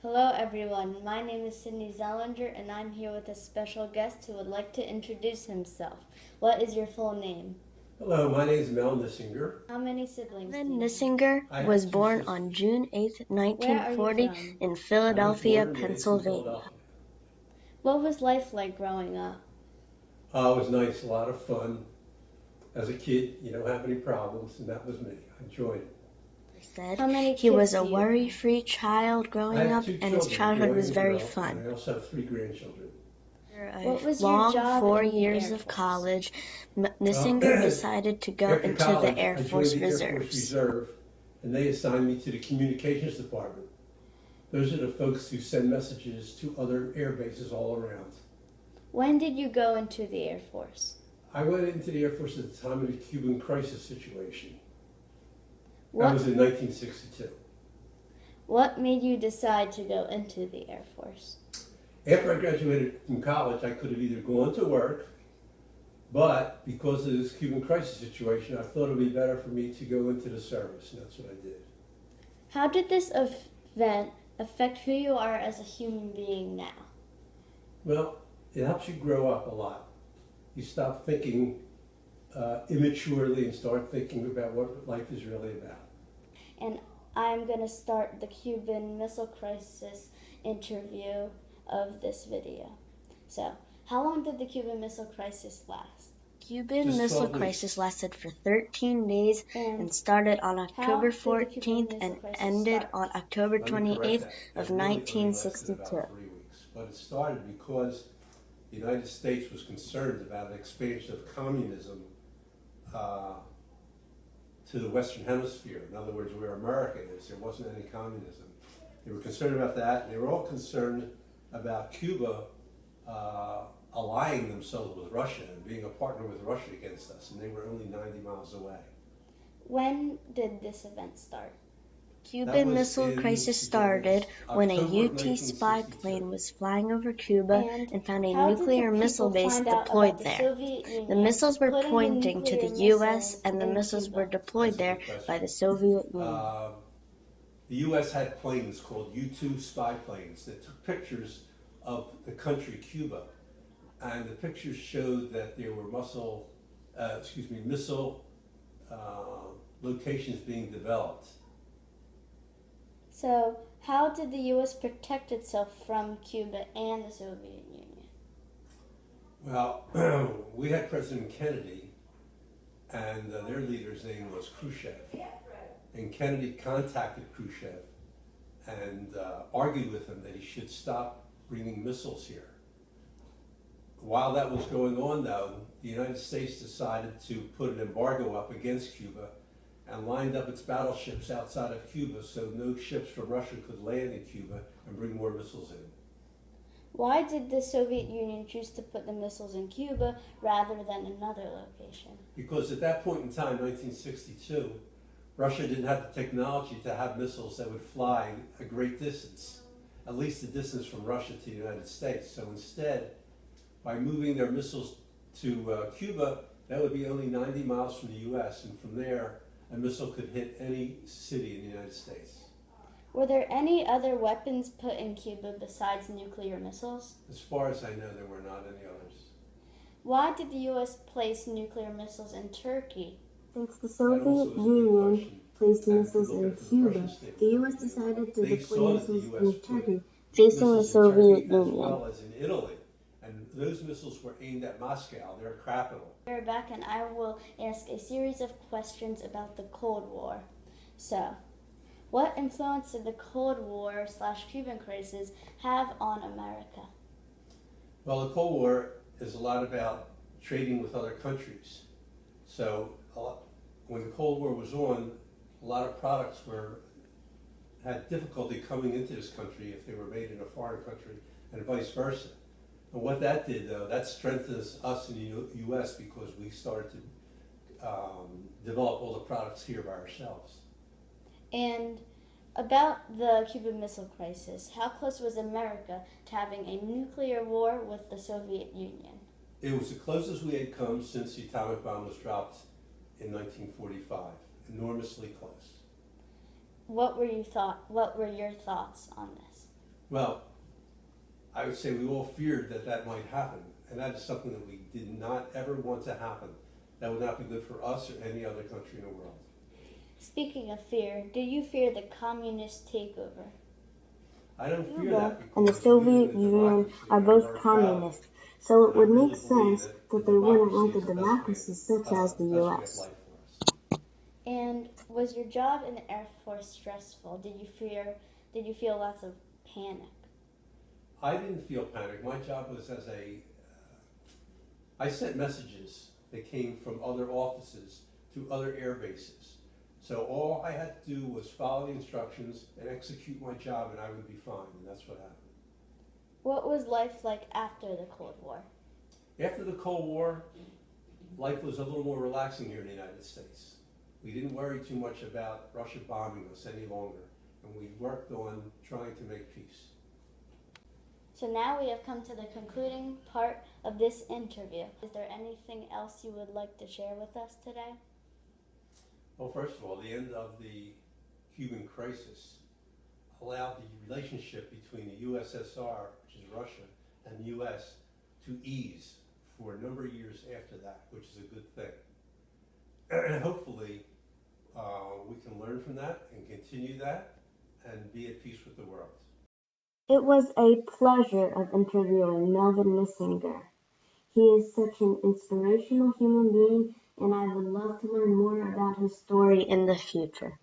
Hello everyone, my name is Zellinger and I'm here with a special guest who would like to introduce himself. What is your full name? Hello, my name is Mel Nissinger. How many siblings do you have? Nissinger was born on June 8, Where are you 1940 from? in Philadelphia, I was born and raised in Pennsylvania. Philadelphia. What was life like growing up? It was nice, a lot of fun. As a kid, you don't have any problems, and that was me. I enjoyed it. How many He was kids a do you have? worry-free child I growing have up, two and his children, childhood boy was and very girl, fun. and I also have 3 grandchildren. What was After a your job long 4 in the years Air of Force? college, Nissinger decided to go After into college, the Air I Force joined the Air Force Reserves. Reserve, and they assigned me to the communications department. Those are the folks who send messages to other air bases all around. When did you go into the Air Force? I went into the Air Force at the time of the Cuban crisis situation. What, That was in 1962. what made you decide to go into the Air Force? After I graduated from college, I could have either gone to work, but because of this Cuban crisis situation, I thought it would be better for me to go into the service, and that's what I did. How did this event affect who you are as a human being now? Well, it helps you grow up a lot. You stop thinking immaturely and start thinking about what life is really about. And I'm going to start the Cuban Missile Crisis interview of this video. So, how long did the Cuban Missile Crisis last? Cuban Just Missile 12 weeks. Crisis lasted for 13 days and started on October 14th and ended on October Let me correct 28th that. of It really only lasted 1962. about 3 weeks. But it started because the United States was concerned about an expansion of communism to the Western Hemisphere. In other words, where America is, there wasn't any communism. They were concerned about that, and they were all concerned about Cuba allying themselves with Russia and being a partner with Russia against us, and they were only 90 miles away. When did this event start? Cuban Missile Crisis started when a UT spy plane was flying over Cuba and found a nuclear missile base deployed there. The missiles were pointing to the U.S. and the missiles were deployed there by the Soviet Union. The U.S. had planes called U-2 spy planes that took pictures of the country Cuba, and the pictures showed that there were missile locations being developed. So, how did the U.S. protect itself from Cuba and the Soviet Union? Well, we had President Kennedy, and their leader's name was Khrushchev. And Kennedy contacted Khrushchev and argued with him that he should stop bringing missiles here. While that was going on, though, the United States decided to put an embargo up against Cuba and lined up its battleships outside of Cuba so no ships from Russia could land in Cuba and bring more missiles in. Why did the Soviet Union choose to put the missiles in Cuba rather than another location? Because at that point in time, 1962, Russia didn't have the technology to have missiles that would fly a great distance, at least the distance from Russia to the United States. So instead, by moving their missiles to Cuba, that would be only 90 miles from the U.S., and from there, a missile could hit any city in the United States. Were there any other weapons put in Cuba besides nuclear missiles? As far as I know, there were not any others. Why did the U.S. place nuclear missiles in Turkey? Since the Soviet Union placed missiles in Cuba, the U.S. decided to deploy missiles in Turkey, facing the Soviet Union. As well as in Italy. And those missiles were aimed at Moscow, their capital. We're back and I will ask a series of questions about the Cold War. So, what influence did the Cold War / Cuban crisis have on America? Well, the Cold War is a lot about trading with other countries. So when the Cold War was on, a lot of products had difficulty coming into this country if they were made in a foreign country, and vice versa. And what that did, though, that strengthens us in the U.S. because we started to develop all the products here by ourselves. And about the Cuban Missile Crisis, how close was America to having a nuclear war with the Soviet Union? It was the closest we had come since the atomic bomb was dropped in 1945. Enormously close. What were your thoughts on this? Well, I would say we all feared that that might happen, and that is something that we did not ever want to happen. That would not be good for us or any other country in the world. Speaking of fear, do you fear the communist takeover? I don't fear that because and the Soviet Union are both communist, so it would make sense that they wouldn't want a democracy such as the U.S. And was your job in the Air Force stressful? Did you feel lots of panic? I didn't feel panic. My job was I sent messages that came from other offices to other air bases. So all I had to do was follow the instructions and execute my job, and I would be fine, and that's what happened. What was life like after the Cold War? After the Cold War, life was a little more relaxing here in the United States. We didn't worry too much about Russia bombing us any longer, and we worked on trying to make peace. So now we have come to the concluding part of this interview. Is there anything else you would like to share with us today? Well, first of all, the end of the Cuban crisis allowed the relationship between the USSR, which is Russia, and the US to ease for a number of years after that, which is a good thing. And hopefully we can learn from that and continue that and be at peace with the world. It was a pleasure of interviewing Melvin Missinger. He is such an inspirational human being, and I would love to learn more about his story in the future.